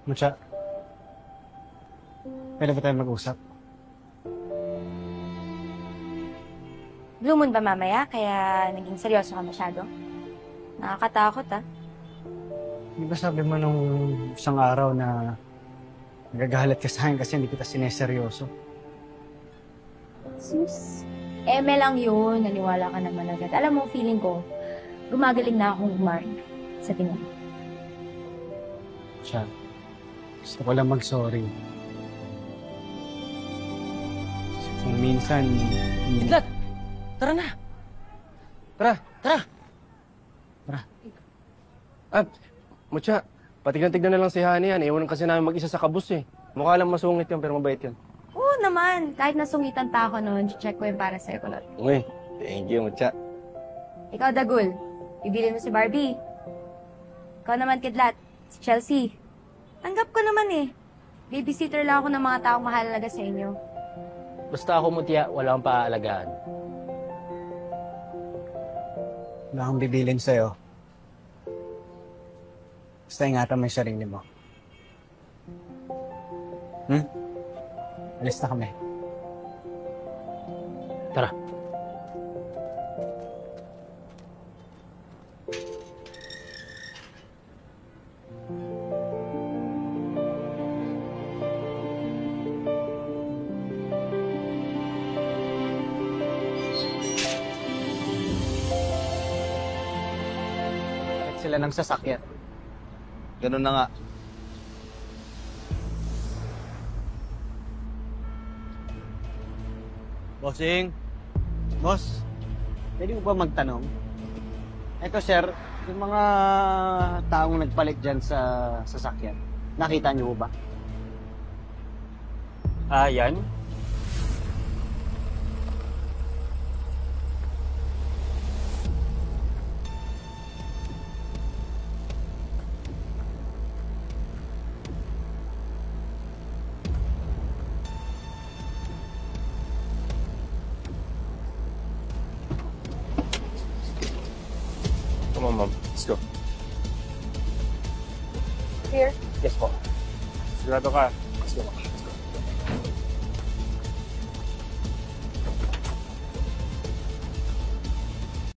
Mucha, pwede ba tayo mag-usap? Blue moon ba mamaya? Kaya naging seryoso ka masyado? Nakakatakot, ah. Di ba sabi mo nung isang araw na nagagalit ka sa akin kasi hindi kita sineseryoso? Sus. Eme lang yun. Naniwala ka naman agad. Alam mo, feeling ko, gumagaling na akong umar sa tingin mo. Siya, gusto ko lang mag-sorry. Kung minsan... Kidlat! Tara na! Tara! Tara! Tara. Mucha, patignan-tignan na lang si Hani yan. Iwanan kasi namin mag-isa sa kabus eh. Mukha lang masungit yan, pero mabait yan. Oo naman. Kahit nasungitan pa ako noon, check ko yung para sa'yo, kulot. Uy, thank you, Mucha. Ikaw, Dagul. Ibilin mo si Barbie. Ikaw naman, Kidlat. Si Chelsea. Tanggap ko naman eh. Babysitter lang ako ng mga taong mahalaga sa inyo. Basta ako, Mutya, wala akong paaalagaan. Wala akong bibilin sa'yo. Basta ingatan mo yung sarili mo. Alis na kami. Tara. Balik sila ng sasakyan. Ganun na nga. Bossing? Boss, pwede mo ba magtanong? Eto sir, yung mga taong nagpalit dyan sa sasakyan, nakita niyo ba? Yan? Come on, Mom. Let's go. Here. Yes po. Sigurado ka. Let's go.